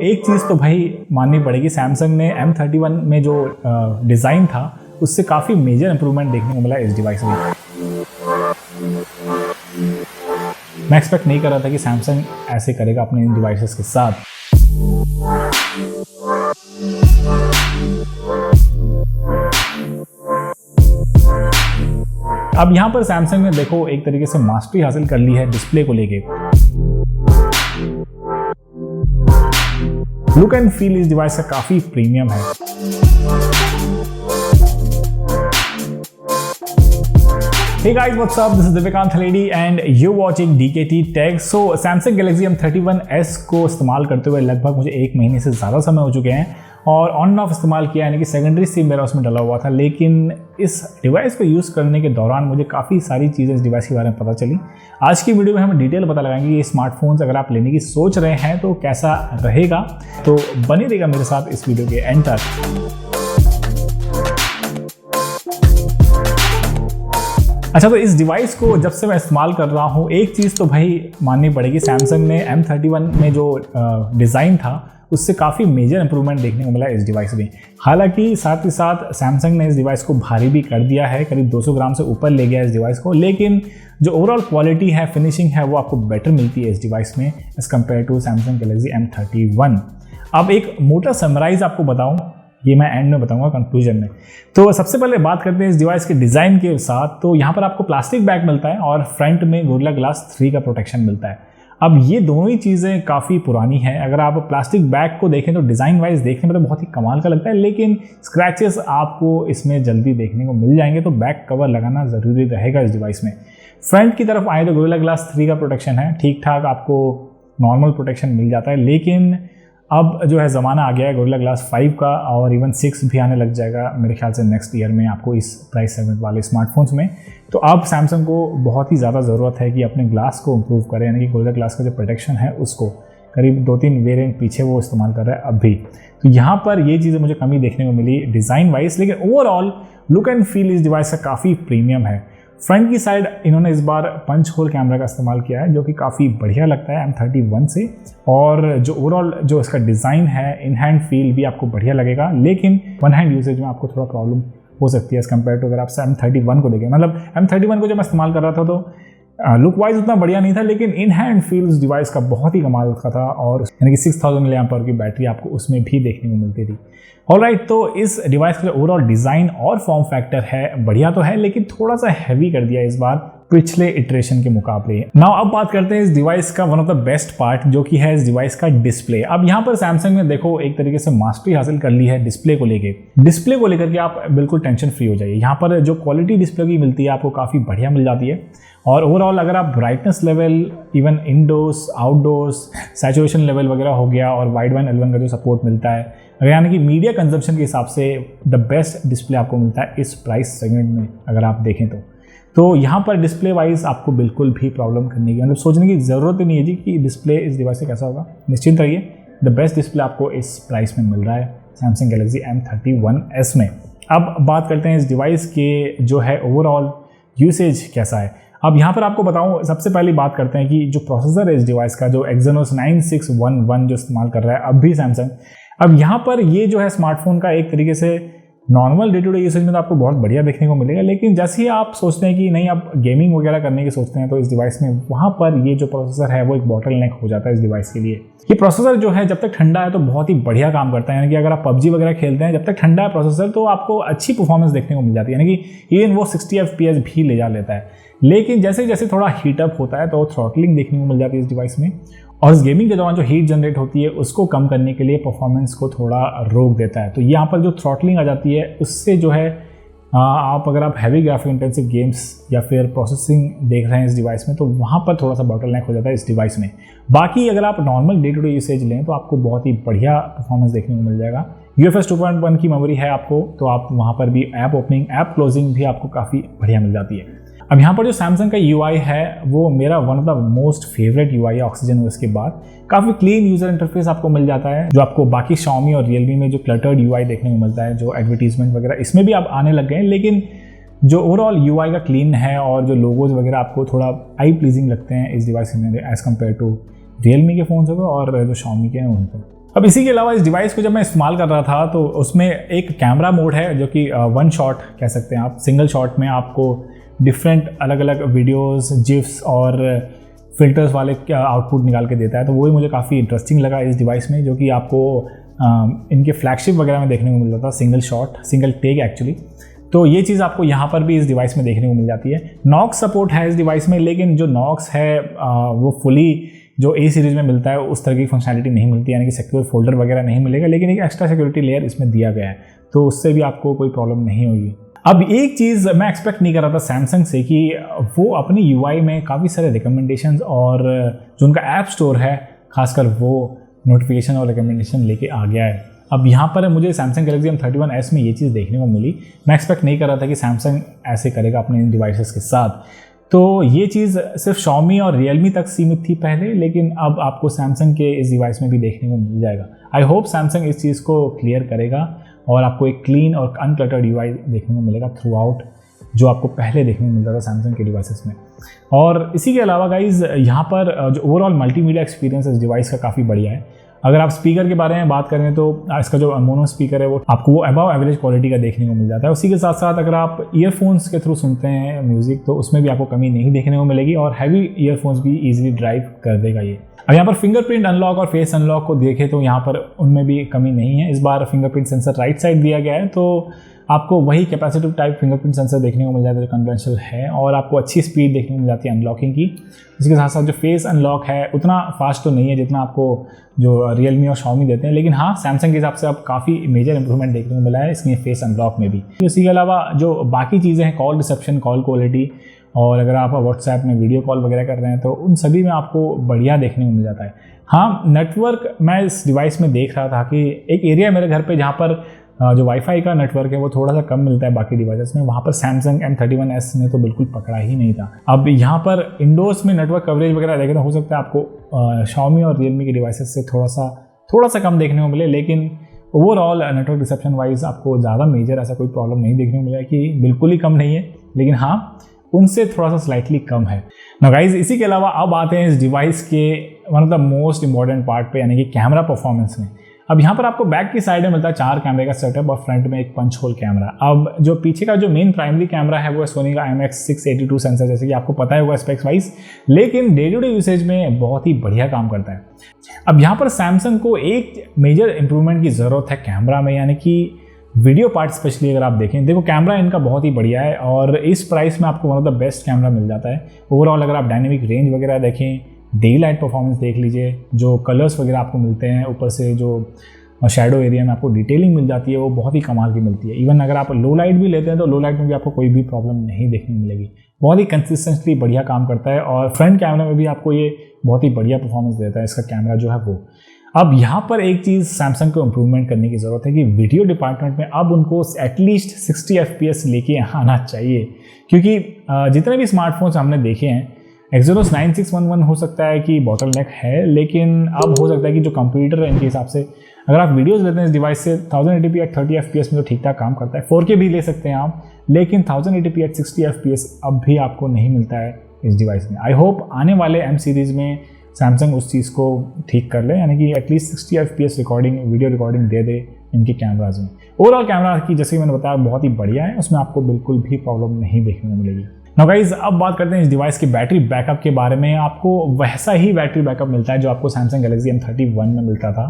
एक चीज़ तो भाई माननी पड़ेगी, सैमसंग ने M31 में जो डिज़ाइन था उससे काफ़ी मेजर इंप्रूवमेंट देखने को मिला इस डिवाइस में। मैं एक्सपेक्ट नहीं कर रहा था कि सैमसंग ऐसे करेगा अपने इन डिवाइसेस के साथ। अब यहाँ पर सैमसंग ने देखो एक तरीके से मास्टरी हासिल कर ली है डिस्प्ले को लेके। लुक एंड फील इस डिवाइस का काफी प्रीमियम है। Hey guys, what's up? This is Divekant Haledi and you're watching DKT Tech. So Samsung Galaxy M31s को इस्तेमाल करते हुए लगभग मुझे 1 महीने से ज़्यादा समय हो चुके हैं और ऑन ऑफ इस्तेमाल किया, यानी कि सेकेंडरी सिम मेरा उसमें डला हुआ था। लेकिन इस डिवाइस को यूज़ करने के दौरान मुझे काफ़ी सारी चीज़ें इस डिवाइस के बारे में पता चली। आज की वीडियो में हम डिटेल पता लगाएंगे ये स्मार्टफोन्स अगर आप लेने की सोच रहे हैं तो कैसा रहेगा, तो बने रहेगा मेरे साथ इस वीडियो के एंड तक। अच्छा, तो इस डिवाइस को जब से मैं इस्तेमाल कर रहा हूँ एक चीज़ तो भाई माननी पड़ेगी, सैमसंग ने M31 में जो डिज़ाइन था उससे काफ़ी मेजर इंप्रूवमेंट देखने को मिला इस डिवाइस में। हालांकि साथ ही साथ सैमसंग ने इस डिवाइस को भारी भी कर दिया है, करीब 200 ग्राम से ऊपर ले गया इस डिवाइस को, लेकिन जो ओवरऑल क्वालिटी है, फिनिशिंग है, वो आपको बेटर मिलती है इस डिवाइस में as compare to Samsung Galaxy M31। अब एक मोटा समराइज आपको बताऊँ, ये मैं एंड में बताऊंगा कंक्लूजन में। तो सबसे पहले बात करते हैं इस डिवाइस के डिज़ाइन के साथ। तो यहाँ पर आपको प्लास्टिक बैग मिलता है और फ्रंट में गोरिल्ला ग्लास 3 का प्रोटेक्शन मिलता है। अब ये दोनों ही चीज़ें काफ़ी पुरानी हैं। अगर आप प्लास्टिक बैग को देखें तो डिज़ाइन वाइज देखने में तो बहुत ही कमाल का लगता है, लेकिन स्क्रैचेस आपको इसमें जल्दी देखने को मिल जाएंगे, तो बैक कवर लगाना ज़रूरी रहेगा इस डिवाइस में। फ्रंट की तरफ आए तो गोरिल्ला ग्लास 3 का प्रोटेक्शन है, ठीक ठाक आपको नॉर्मल प्रोटेक्शन मिल जाता है, लेकिन अब जो है ज़माना आ गया है गोरिल्ला ग्लास 5 का, और इवन 6 भी आने लग जाएगा मेरे ख्याल से नेक्स्ट ईयर में आपको इस प्राइस सेगमेंट वाले स्मार्टफोन्स में। तो अब सैमसंग को बहुत ही ज़्यादा ज़रूरत है कि अपने ग्लास को इम्प्रूव करें, यानी कि गोरिल्ला ग्लास का जो प्रोटेक्शन है उसको करीब 2-3 वेरिएंट पीछे वो इस्तेमाल कर रहा है अब भी। तो यहाँ पर ये चीज़ें मुझे कमी देखने को मिली डिज़ाइन वाइज, लेकिन ओवरऑल लुक एंड फील इस डिवाइस का काफ़ी प्रीमियम है। फ्रंट की साइड इन्होंने इस बार पंच होल कैमरा का इस्तेमाल किया है, जो कि काफ़ी बढ़िया लगता है M31 से, और जो ओवरऑल जो इसका डिज़ाइन है, इन हैंड फील भी आपको बढ़िया लगेगा, लेकिन वन हैंड यूसेज में आपको थोड़ा प्रॉब्लम हो सकती है एज़ कम्पेयर टू अगर आप M31 को देखें। मतलब M31 को जब मैं इस्तेमाल कर रहा था तो लुक वाइज उतना बढ़िया नहीं था, लेकिन इन हैंड फील उस डिवाइस का बहुत ही कमाल का था, और यानी कि 6000 mAh की बैटरी आपको उसमें भी देखने को मिलती थी। ऑलराइट, तो इस डिवाइस का जो ओवरऑल डिज़ाइन और फॉर्म फैक्टर है बढ़िया तो है, लेकिन थोड़ा सा हैवी कर दिया इस बार पिछले इटरेशन के मुकाबले। नाउ अब बात करते हैं इस डिवाइस का one of the best part, जो कि है इस डिवाइस का डिस्प्ले। अब यहाँ पर सैमसंग ने देखो एक तरीके से मास्टरी हासिल कर ली है डिस्प्ले को लेके। डिस्प्ले को लेकर के आप बिल्कुल टेंशन फ्री हो जाइए। यहाँ पर जो क्वालिटी डिस्प्ले की मिलती है आपको काफ़ी बढ़िया मिल जाती है, और ओवरऑल अगर आप brightness level, even indoors, outdoors, saturation level वगैरह हो गया, और वाइड बैंड L1 का जो सपोर्ट मिलता है, यानी कि मीडिया कंजप्शन के हिसाब से द बेस्ट डिस्प्ले आपको मिलता है इस प्राइस सेगमेंट में अगर आप देखें तो यहाँ पर डिस्प्ले वाइज आपको बिल्कुल भी प्रॉब्लम करने की, मतलब सोचने की ज़रूरत ही नहीं है जी कि डिस्प्ले इस डिवाइस से कैसा होगा। निश्चिंत रहिए, द बेस्ट डिस्प्ले आपको इस प्राइस में मिल रहा है सैमसंग गैलेक्सी M31s में। अब बात करते हैं इस डिवाइस के जो है ओवरऑल यूसेज कैसा है। अब यहाँ पर आपको बताऊँ, सबसे पहले बात करते हैं कि जो प्रोसेसर है इस डिवाइस का, जो Exynos 9611 जो इस्तेमाल कर रहा है अब भी सैमसंग। अब यहाँ पर ये जो है स्मार्टफोन का एक तरीके से normal day to day usage में तो आपको बहुत बढ़िया देखने को मिलेगा, लेकिन जैसे ही आप सोचते हैं कि नहीं आप गेमिंग वगैरह करने की सोचते हैं तो इस डिवाइस में वहाँ पर ये जो प्रोसेसर है वो एक बॉटलनेक हो जाता है इस डिवाइस के लिए। ये प्रोसेसर जो है जब तक ठंडा है तो बहुत ही बढ़िया काम करता है, यानी कि अगर आप PUBG वगैरह खेलते हैं, जब तक ठंडा है प्रोसेसर तो आपको अच्छी परफॉर्मेंस देखने को मिल जाती है, यानी कि इवन वो 60 FPS भी ले जा लेता है। लेकिन जैसे जैसे थोड़ा हीटअप होता है तो थ्रॉटलिंग देखने को मिल जाती है इस डिवाइस में, और इस गेमिंग के दौरान जो हीट जनरेट होती है उसको कम करने के लिए परफॉर्मेंस को थोड़ा रोक देता है। तो यहाँ पर जो थ्रॉटलिंग आ जाती है उससे जो है आप अगर आप हैवी ग्राफिक इंटेंसिव गेम्स या फिर प्रोसेसिंग देख रहे हैं इस डिवाइस में तो वहाँ पर थोड़ा सा बॉटलनेक हो जाता है इस डिवाइस में। बाकी अगर आप normal day to day usage लें तो आपको बहुत ही बढ़िया परफॉर्मेंस देखने को मिल जाएगा। UFS 2.1 की मेमोरी है आपको, तो आप वहाँ पर भी ऐप ओपनिंग, ऐप क्लोजिंग भी आपको काफ़ी बढ़िया मिल जाती है। अब यहाँ पर जो सैमसंग का UI है वो मेरा one of the most favourite UI है ऑक्सीजन OS के बाद। काफ़ी क्लीन यूज़र इंटरफेस आपको मिल जाता है, जो आपको बाकी Xiaomi और Realme में जो क्लटर्ड UI देखने को मिलता है, जो एडवर्टीजमेंट वगैरह इसमें भी आप आने लग गए हैं, लेकिन जो ओवरऑल UI का क्लीन है और जो लोगोज वगैरह आपको थोड़ा आई प्लीजिंग लगते हैं इस डिवाइस में एज़ कम्पेयर टू Realme के फ़ोन्स हो और जो Xiaomi के हैं उन पर। अब इसी के अलावा इस डिवाइस को जब मैं इस्तेमाल कर रहा था तो उसमें एक कैमरा मोड है जो कि वन शॉट कह सकते हैं आप, सिंगल शॉट में आपको डिफरेंट अलग अलग वीडियोस, जिफ्स और फिल्टर्स वाले आउटपुट निकाल के देता है। तो वो ही मुझे काफ़ी इंटरेस्टिंग लगा इस डिवाइस में, जो कि आपको इनके फ्लैगशिप वगैरह में देखने को मिल जाता था, single shot, single take actually. तो ये चीज़ आपको यहाँ पर भी इस डिवाइस में देखने को मिल जाती है। नॉक्स सपोर्ट है इस डिवाइस में, लेकिन जो नॉक्स है वो फुली जो ए सीरीज़ में मिलता है उस तरह की फंक्शनैलिटी नहीं मिलती, यानी कि सिक्योर फोल्डर वगैरह नहीं मिलेगा, लेकिन एक एक्स्ट्रा सिक्योरिटी लेयर इसमें दिया गया है, तो उससे भी आपको कोई प्रॉब्लम नहीं होगी। अब एक चीज़ मैं एक्सपेक्ट नहीं कर रहा था सैमसंग से कि वो अपनी यूआई में काफ़ी सारे रिकमेंडेशंस और जो उनका ऐप स्टोर है खासकर वो नोटिफिकेशन और रिकमेंडेशन लेके आ गया है। अब यहाँ पर मुझे सैमसंग गैलेक्सी M31s में ये चीज़ देखने को मिली। मैं एक्सपेक्ट नहीं कर रहा था कि सैमसंग ऐसे करेगा अपने इन डिवाइसेस के साथ। तो ये चीज़ सिर्फ Xiaomi और Realme तक सीमित थी पहले, लेकिन अब आपको सैमसंग के इस डिवाइस में भी देखने को मिल जाएगा। आई होप सैमसंग इस चीज़ को क्लियर करेगा और आपको एक क्लीन और अनक्लटर्ड यूआई देखने को मिलेगा थ्रू आउट, जो आपको पहले देखने को मिलता था सैमसंग के डिवाइसेस में। और इसी के अलावा गाइज यहाँ पर जो ओवरऑल मल्टीमीडिया एक्सपीरियंस इस डिवाइस का काफ़ी बढ़िया है। अगर आप स्पीकर के बारे में बात करें तो इसका जो मोनो स्पीकर है वो आपको वो अबव एवरेज क्वालिटी का देखने को मिल जाता है। उसी के साथ साथ अगर आप ईयरफोन्स के थ्रू सुनते हैं म्यूज़िक तो उसमें भी आपको कमी नहीं देखने को मिलेगी, और हैवी ईयरफोन्स भी ईजिली ड्राइव कर देगा ये। अब यहाँ पर फिंगरप्रिंट अनलॉक और फेस अनलॉक को देखें तो यहाँ पर उनमें भी कमी नहीं है। इस बार फिंगरप्रिंट सेंसर राइट साइड दिया गया है, तो आपको वही कैपेसिटिव टाइप फिंगरप्रिंट सेंसर देखने को मिल जाता है जो कन्वेंशनल है, और आपको अच्छी स्पीड देखने को मिल जाती है अनलॉकिंग की। इसके साथ साथ जो फेस अनलॉक है उतना फास्ट तो नहीं है जितना आपको जो Realme और Xiaomi देते हैं, लेकिन हाँ सैमसंग के हिसाब से अब काफ़ी मेजर इंप्रूवमेंट देखने को मिला है इसके फेस अनलॉक में भी। इसी के अलावा जो बाकी चीज़ें हैं, कॉल रिसेप्शन, कॉल क्वालिटी, और अगर आप व्हाट्सएप में वीडियो कॉल वगैरह कर रहे हैं तो उन सभी में आपको बढ़िया देखने को मिल जाता है। हाँ, नेटवर्क मैं इस डिवाइस में देख रहा था कि एक एरिया है मेरे घर पे जहाँ पर जो वाईफाई का नेटवर्क है वो थोड़ा सा कम मिलता है बाकी डिवाइसेस में, वहाँ पर सैमसंग M31s ने तो बिल्कुल पकड़ा ही नहीं था। अब यहाँ पर इंडोर्स में नेटवर्क कवरेज वगैरह देखें तो हो सकता है आपको Xiaomi और Realme के डिवाइसेस से थोड़ा सा कम देखने को मिले, लेकिन ओवरऑल नेटवर्क रिसेप्शन वाइज आपको ज़्यादा मेजर ऐसा कोई प्रॉब्लम नहीं देखने को मिला कि बिल्कुल ही कम नहीं है, लेकिन हाँ उनसे थोड़ा सा स्लाइटली कम है ना गाइज। इसी के अलावा अब आते हैं इस डिवाइस के one of the most important part पे, यानी कि कैमरा परफॉर्मेंस में। अब यहाँ पर आपको बैक की साइड में मिलता है 4 कैमरे का सेटअप और फ्रंट में एक पंच होल कैमरा। अब जो पीछे का जो मेन प्राइमरी कैमरा है वो है सोनी का IMX682 सेंसर, जैसे कि आपको पता होगा स्पेक्स वाइज, लेकिन डे टू डे यूसेज में बहुत ही बढ़िया काम करता है। अब यहाँ पर सैमसंग को एक मेजर इंप्रूवमेंट की ज़रूरत है कैमरा में, यानी कि वीडियो पार्ट स्पेशली अगर आप देखें, देखो कैमरा इनका बहुत ही बढ़िया है और इस प्राइस में आपको one of the best camera मिल जाता है। ओवरऑल अगर आप डायनेमिक रेंज वगैरह देखें, डे लाइट परफॉर्मेंस देख लीजिए, जो कलर्स वगैरह आपको मिलते हैं, ऊपर से जो शैडो एरिया में आपको डिटेलिंग मिल जाती है वो बहुत ही कमाल की मिलती है। इवन अगर आप लो लाइट भी लेते हैं तो लो लाइट में भी आपको कोई भी प्रॉब्लम नहीं देखने मिलेगी। बहुत ही कंसिस्टेंटली बढ़िया काम करता है और फ्रंट कैमरे में भी आपको ये बहुत ही बढ़िया परफॉर्मेंस देता है इसका कैमरा जो है वो। अब यहाँ पर एक चीज़ सैमसंग को इम्प्रूवमेंट करने की ज़रूरत है कि वीडियो डिपार्टमेंट में अब उनको एटलीस्ट 60 FPS लेके आना चाहिए, क्योंकि जितने भी स्मार्टफोन्स हमने देखे हैं, Exynos 9611 हो सकता है कि बॉटल नेक है, लेकिन अब हो सकता है कि जो कंप्यूटर है इनके हिसाब से अगर आप वीडियोस लेते हैं इस डिवाइस से 1080p at 30 FPS में तो ठीक ठाक काम करता है। 4K भी ले सकते हैं आप, लेकिन 1080p at 60 FPS अब भी आपको नहीं मिलता है इस डिवाइस में। आई होप आने वाले M सीरीज़ में सैमसंग उस चीज़ को ठीक कर ले, यानी कि at least 60 FPS recording, video recording दे दे इनके कैमराज में। ओवरऑल कैमरा की जैसे मैंने बताया बहुत ही बढ़िया है, उसमें आपको बिल्कुल भी प्रॉब्लम नहीं देखने को मिलेगी। नाउ गाइज अब बात करते हैं इस डिवाइस की बैटरी बैकअप के बारे में। आपको वैसा ही बैटरी बैकअप मिलता है जो आपको सैमसंग गैलेक्सी M31 में मिलता था।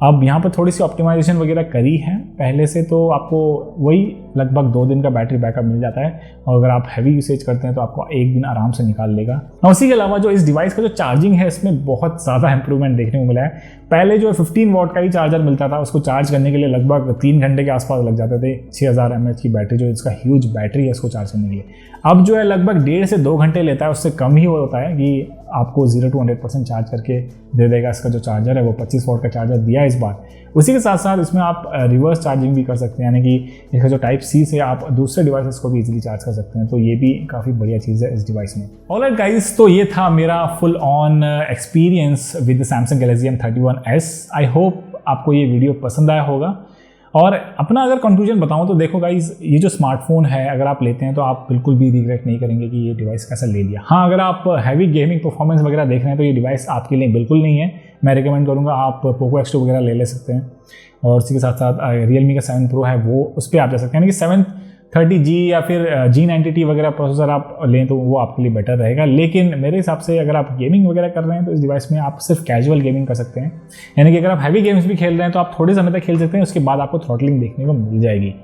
अब यहाँ पर थोड़ी सी ऑप्टिमाइजेशन वगैरह करी है पहले से, तो आपको वही लगभग 2 दिन का बैटरी बैकअप मिल जाता है, और अगर आप हैवी यूसेज करते हैं तो आपको 1 दिन आराम से निकाल लेगा। और उसी के अलावा जो इस डिवाइस का जो चार्जिंग है इसमें बहुत ज़्यादा इंप्रूवमेंट देखने को मिला है। पहले जो 15 वॉट का ही चार्जर मिलता था, उसको चार्ज करने के लिए लगभग 3 घंटे के आसपास लग जाते थे। 6000 mAh की बैटरी, जो इसका ह्यूज बैटरी है इसको चार्ज करने के लिए, अब जो है लगभग 1.5 से 2 घंटे लेता है। उससे कम ही होता है कि आपको 0 to 100% चार्ज करके दे देगा। इसका जो चार्जर है वो 25 वॉट का चार्जर दिया है इस बार। उसी के साथ साथ इसमें आप रिवर्स चार्जिंग भी कर सकते हैं, यानी कि इसका जो टाइप C से आप दूसरे डिवाइसेस को भी इजीली चार्ज कर सकते हैं, तो ये भी काफ़ी बढ़िया चीज़ है इस डिवाइस में। ऑलराइट गाइस, तो ये था मेरा full on experience with Samsung Galaxy M31s। I hope आपको ये वीडियो पसंद आया होगा। और अपना अगर कंक्लूजन बताऊं तो देखो गाइज, ये जो स्मार्टफोन है अगर आप लेते हैं तो आप बिल्कुल भी रिग्रेट नहीं करेंगे कि ये डिवाइस कैसा ले लिया। हाँ, अगर आप हैवी गेमिंग परफॉर्मेंस वगैरह देख रहे हैं तो ये डिवाइस आपके लिए बिल्कुल नहीं है। मैं रिकमेंड करूँगा आप पोको X2 वगैरह ले सकते हैं, और उसी के साथ साथ Realme का 7 Pro है वो उस पर आप जा सकते हैं। यानी कि 730G या फिर G90T वगैरह प्रोसेसर आप लें तो वो आपके लिए बेटर रहेगा। लेकिन मेरे हिसाब से अगर आप गेमिंग वगैरह कर रहे हैं तो इस डिवाइस में आप सिर्फ कैजुअल गेमिंग कर सकते हैं। यानी कि अगर आप हैवी गेम्स भी खेल रहे हैं तो आप थोड़े समय तक खेल सकते हैं, उसके बाद आपको थ्रॉटलिंग देखने को मिल जाएगी।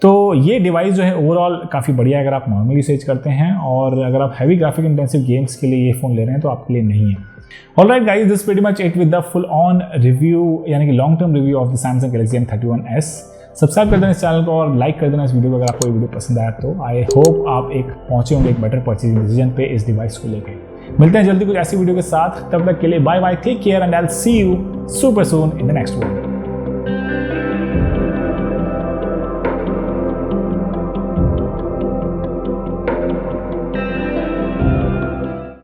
तो ये डिवाइस जो है ओवरऑल काफ़ी बढ़िया है अगर आप नॉर्मली यूसेज करते हैं, और अगर आप हैवी ग्राफिक इंटेंसिव गेम्स के लिए ये फ़ोन ले रहे हैं तो आपके लिए नहीं है। Alright guys, this is pretty much it with the full on review यानी कि long term review of the Samsung Galaxy M31s। Subscribe कर देना इस चैनल को और लाइक कर देना इस वीडियो को अगर आपको ये वीडियो पसंद आया तो। आई होप आप पहुंचे होंगे एक बेटर परचेजिंग डिसीजन पे इस डिवाइस को लेकर। मिलते हैं जल्दी कुछ ऐसी वीडियो के साथ, तब तक के लिए bye bye, take care and I will see you super soon in the next video.